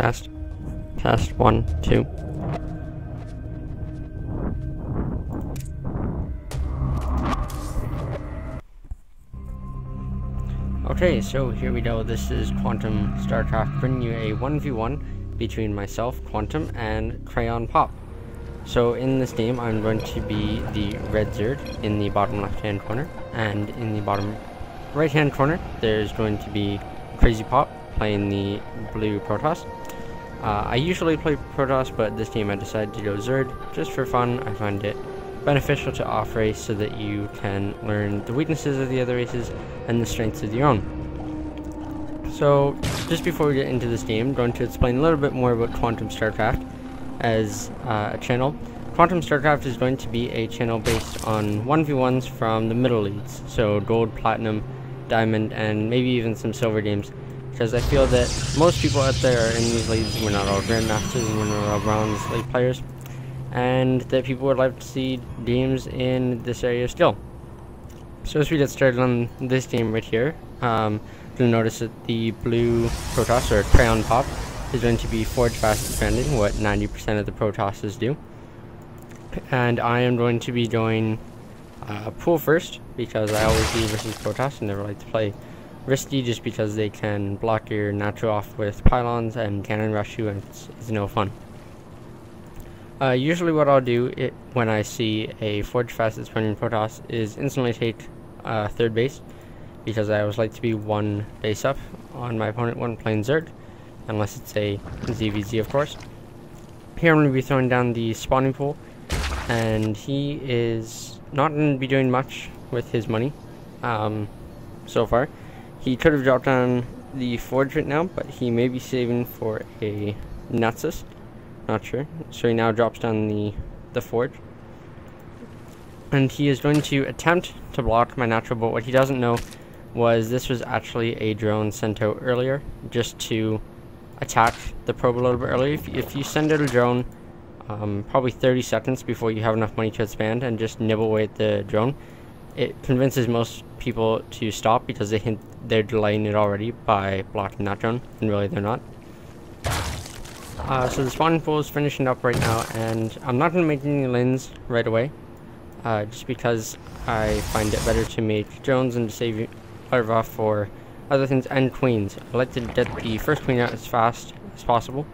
Test. Test 1, 2. Okay, so here we go. This is Quantum StarCraft, bringing you a 1v1 between myself, Quantum, and Crayon Pop. So in this game, I'm going to be the red Zerd in the bottom left-hand corner, and in the bottom right-hand corner, there's going to be Crazy Pop playing the blue Protoss. I usually play Protoss, but this game I decided to go Zerd just for fun. I find it beneficial to off-race so that you can learn the weaknesses of the other races and the strengths of your own. So just before we get into this game, I'm going to explain a little bit more about Quantum StarCraft as a channel. Quantum StarCraft is going to be a channel based on 1v1s from the middle leagues, so gold, platinum, diamond, and maybe even some silver games, because I feel that most people out there are in these leagues. We're not all grandmasters and we're not all bronze league players, and that people would like to see games in this area still. So as we get started on this game right here, you'll notice that the blue Protoss, or Crayon Pop, is going to be forge fast expanding, what 90% of the Protosses do. And I am going to be going pool first, because I always do versus Protoss and never like to play risky, just because they can block your natural off with pylons and cannon rush you, and it's no fun. Usually what I'll do when I see a forge fast expanding Protoss is instantly take third base, because I always like to be one base up on my opponent when playing Zerd, unless it's a ZVZ, of course. Here I'm going to be throwing down the spawning pool, and he is not going to be doing much with his money so far. He could have dropped down the forge right now, but he may be saving for a Nexus. Not sure. So he now drops down the forge. And he is going to attempt to block my natural, but what he doesn't know was this was actually a drone sent out earlier, just to attack the probe a little bit earlier. If you send out a drone probably 30 seconds before you have enough money to expand and just nibble away at the drone, it convinces most people to stop, because they think they're delaying it already by blocking that drone, and really they're not. So the spawning pool is finishing up right now, and I'm not going to make any lins right away, just because I find it better to make drones and to save larvae for other things, and queens. I like to get the first queen out as fast as possible,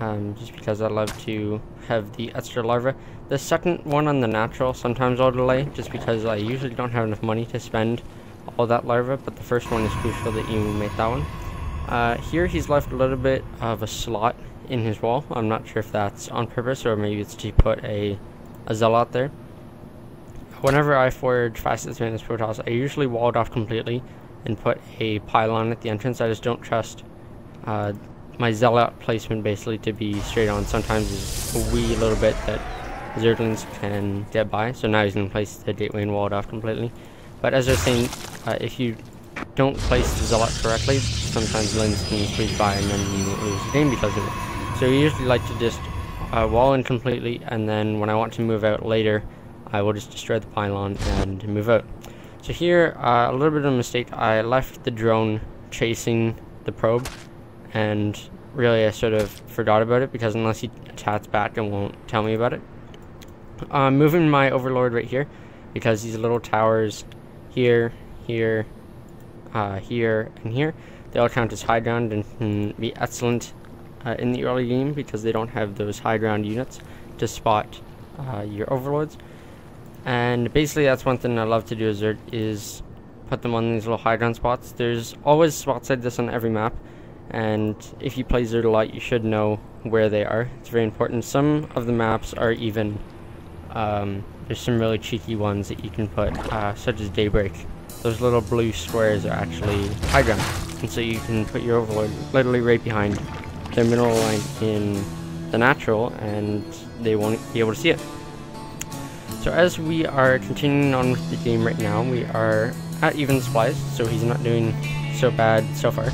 just because I love to have the extra larvae. The second one on the natural sometimes I'll delay, just because I usually don't have enough money to spend all that larvae, but the first one is crucial that you make that one. Here he's left a little bit of a slot in his wall. I'm not sure if that's on purpose, or maybe it's to put a Zealot there. Whenever I forge fast expanding Protoss, I usually wall it off completely and put a pylon at the entrance. I just don't trust my Zealot placement basically to be straight on. Sometimes there's a wee little bit that Zerglings can get by, so now he's going to place the gateway and wall it off completely. But as I was saying, if you don't place the Zealot correctly, sometimes lins can squeeze by and then you lose the game because of it. So you usually like to just wall in completely, and then when I want to move out later, I will just destroy the pylon and move out. So here, a little bit of a mistake. I left the drone chasing the probe, and really I sort of forgot about it, because unless he attacks back, it won't tell me about it. Moving my Overlord right here, because these little towers here, here, here, and here, they all count as high ground and can be excellent in the early game, because they don't have those high ground units to spot your Overlords. And basically that's one thing I love to do as Zerd, is put them on these little high ground spots. There's always spots like this on every map, and if you play Zerd a lot, you should know where they are. It's very important. Some of the maps are even, there's some really cheeky ones that you can put, such as Daybreak. Those little blue squares are actually high ground, and so you can put your Overlord literally right behind their mineral line in the natural, and they won't be able to see it. So as we are continuing on with the game right now, we are at even supplies, so he's not doing so bad so far.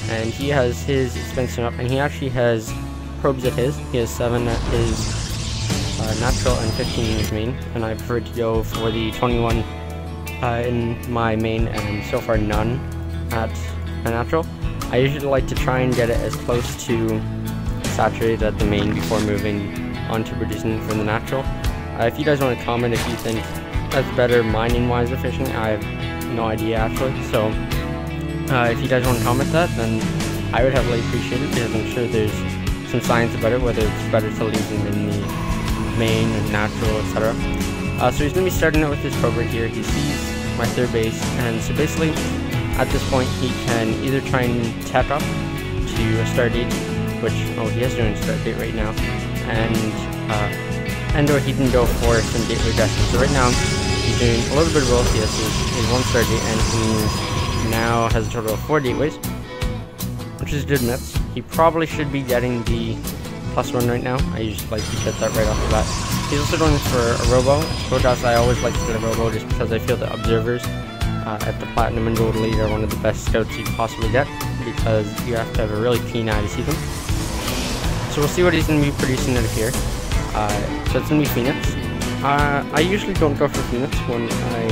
And he has his expansion up, and he actually has probes at his. He has 7 at his natural and 15 in his main, and I prefer to go for the 21 in my main, and so far none at a natural. I usually like to try and get it as close to saturated at the main before moving on to producing from the natural. If you guys want to comment if you think that's better mining wise or fishing, I have no idea actually. So if you guys want to comment that, then I would heavily appreciate it, because I'm sure there's some science about it, whether it's better to leave them in the main and natural, etc. So he's going to be starting out with his probe right here. He sees my third base, and so basically at this point he can either try and tech up to a start date, which, oh, he is doing a start date right now, and or he can go for some gateway destiny. So right now he's doing a little bit of both. He has his one start date, and he now has a total of 4 gateways, which is good mitts. He probably should be getting the +1 right now. I usually like to get that right off the bat. He's also going for a robo. Protoss, I always like to get a robo just because I feel the observers at the Platinum and Gold Elite are one of the best scouts you can possibly get, because you have to have a really keen eye to see them. So we'll see what he's going to be producing out of here. So it's going to be Phoenix. I usually don't go for Phoenix when I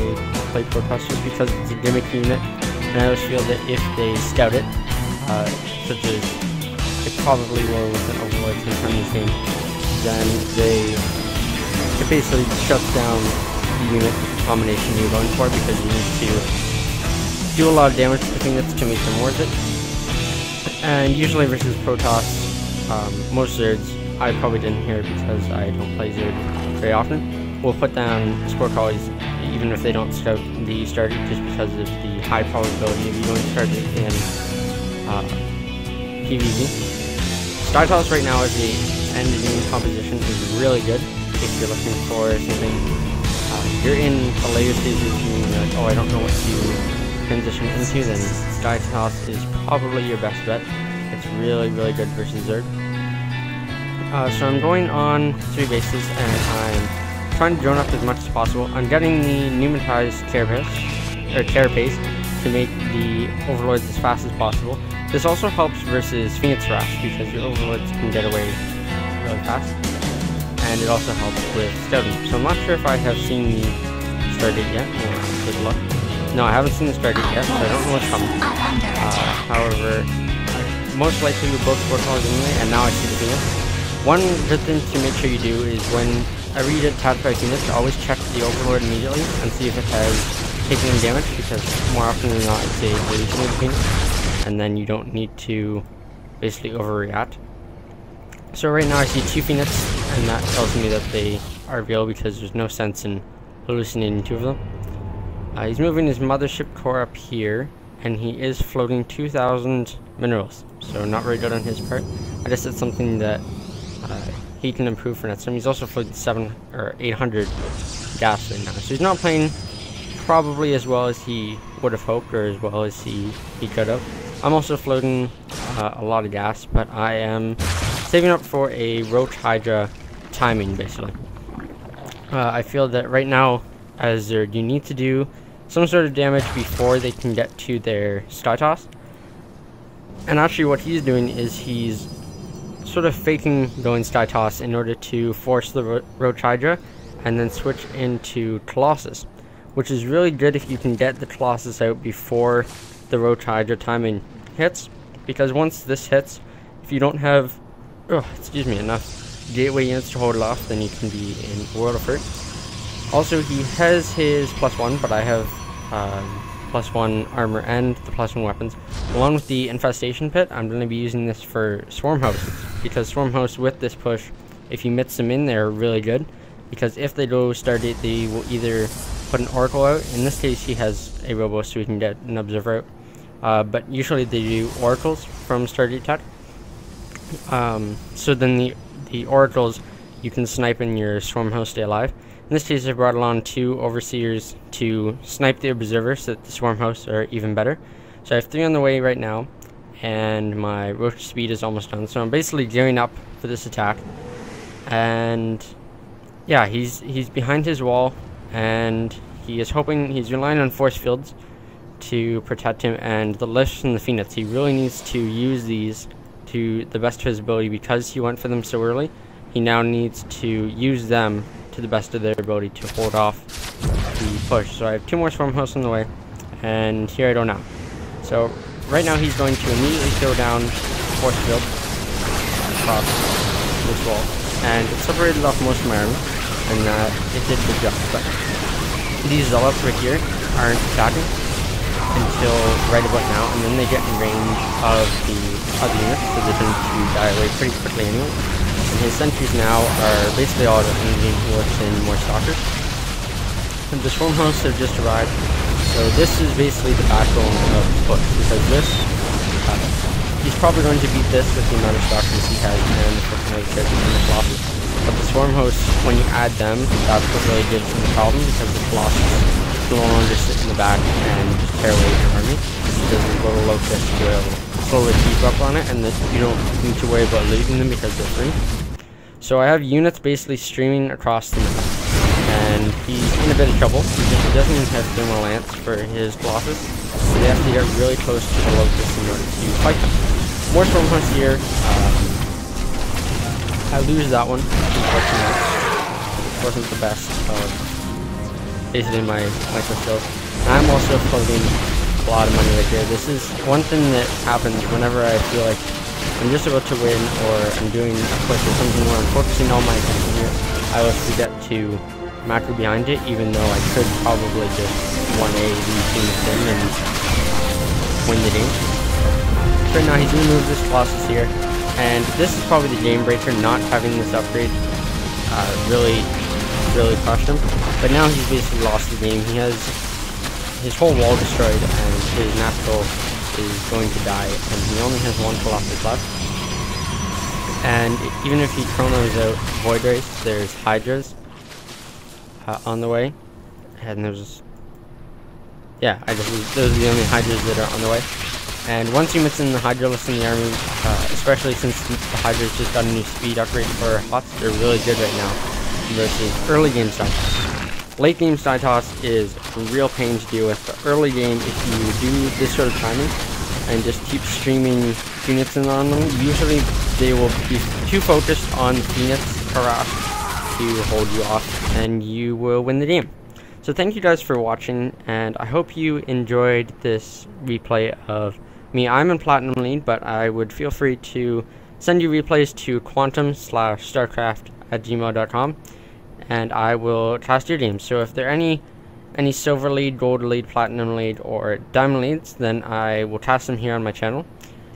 play Protoss, just because it's a gimmick unit, and I always feel that if they scout it, such as they probably will with an Overlord sometime in this game, then it basically shuts down the unit combination you're going for, because you need to do a lot of damage to Phoenix to make them worth it. And usually versus Protoss, most Zergs, I probably didn't hear because I don't play Zerg very often, will put down Spore Collies even if they don't scout the starter, just because of the high probability of you going to start it in PvZ. Skytoss right now as the end game composition is really good if you're looking for something. You're in the later stages and you're like, oh, I don't know what to transition into, then Skytoss is probably your best bet. It's really, really good versus Zerg. So I'm going on 3 bases, and I'm trying to drone up as much as possible. I'm getting the pneumatized carapace to make the overlords as fast as possible. This also helps versus Phoenix Rush, because your overlords can get away really fast, and it also helps with scouting. So I'm not sure if I have seen the start date yet. Good luck. No, I haven't seen the start date yet, so I don't know what's coming. However, most likely with both Spore Collies anyway, and now I see the Phoenix. One good thing to make sure you do is whenever you get tapped by Phoenix, always check the Overlord immediately and see if it has taken any damage, because more often than not it's a deletion of the Phoenix, and then you don't need to basically overreact. So right now I see 2 Phoenix, and that tells me that they are real, because there's no sense in hallucinating 2 of them. He's moving his mothership core up here, and he is floating 2,000 minerals, so not very good on his part. I guess it's something that he can improve for next time. He's also floating 700 or 800 gas right now, so he's not playing probably as well as he would have hoped, or as well as he could have. I'm also floating a lot of gas, but I am saving up for a Roach Hydra timing, basically. I feel that right now, as Zerg, you need to do some sort of damage before they can get to their Skytoss. And actually what he's doing is he's sort of faking going Skytoss in order to force the Roach Hydra and then switch into Colossus, which is really good if you can get the Colossus out before the Roach Hydra timing hits, because once this hits, if you don't have enough gateway units to hold it off, then you can be in World of Hurt. Also, he has his +1, but I have +1 armor and the +1 weapons. Along with the infestation pit, I'm going to be using this for swarm hosts, because swarm hosts with this push, if you mix them in, they're really good, because if they go Stardate, they will either put an Oracle out. In this case, he has a Robo, so we can get an Observer out, but usually they do Oracles from Stardate tech. So then the Oracles, you can snipe and your swarm host stay alive. In this case, I brought along 2 Overseers to snipe the Observer, so that the swarm hosts are even better. So I have 3 on the way right now, and my Roach speed is almost done. So I'm basically gearing up for this attack. And yeah, he's behind his wall, and he's relying on force fields to protect him, and the lifts and the Phoenix. He really needs to use these to the best of his ability, because he went for them so early. He now needs to use them to the best of their ability to hold off the push. So I have 2 more swarm hosts on the way, and here I go now. So right now he's going to immediately throw down force field across this wall, and it separated off most of my army, and it did the job. But these zealots right here aren't attacking until right about now, and then they get in range of the other units, so they tend to die away pretty quickly anyway. And his sentries now are basically all the engine horse and more stalkers. And the swarm hosts have just arrived, so this is basically the backbone of the push, because this, he's probably going to beat this with the amount of stalkers he has and the freaking and the colossus. But the swarm hosts, when you add them, that's what really gives him the problem, because the colossus no longer sit in the back and just tear away your army, because the little locusts will slowly keep up on it, and that you don't need to worry about losing them because they're free. So I have units basically streaming across the map, and he's in a bit of trouble because he doesn't even have thermal lance for his colossus, so they have to get really close to the locusts in order to fight them. More swarm hosts here. I lose that one, unfortunately. It wasn't the best of basically my micro skills. I'm also floating a lot of money right here. This is one thing that happens whenever I feel like I'm just about to win, or I'm doing a push or something where I'm focusing all my attention here. I always forget to macro behind it, even though I could probably just 1A these units in and win the game. Right now he's going to move this colossus here, and this is probably the game breaker. Not having this upgrade really crushed him. But now he's basically lost the game. He has his whole wall destroyed, and his natural is going to die, and he only has one colossus left. And even if he chronos out Void Race, there's Hydras on the way, and there's those are the only Hydras that are on the way. And once you mix in the Hydralisk in the army, especially since the Hydras just got a new speed upgrade for HOTS, they're really good right now versus early game Cytos. Late game Cytos is a real pain to deal with. The early game, if you do this sort of timing and just keep streaming units in on them, usually they will be too focused on Phoenix harass to hold you off, and you will win the game. So thank you guys for watching, and I hope you enjoyed this replay of me. I'm in Platinum League, but I would feel free to send you replays to quantum/starcraft@gmail.com, and I will cast your games. So if there are any silver lead, gold lead, platinum lead, or diamond leads, then I will cast them here on my channel.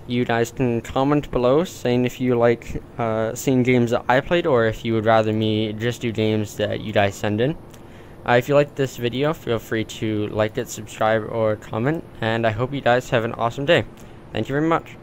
You guys can comment below saying if you like seeing games that I played, or if you would rather me just do games that you guys send in. If you liked this video, feel free to like it, subscribe, or comment, and I hope you guys have an awesome day. Thank you very much.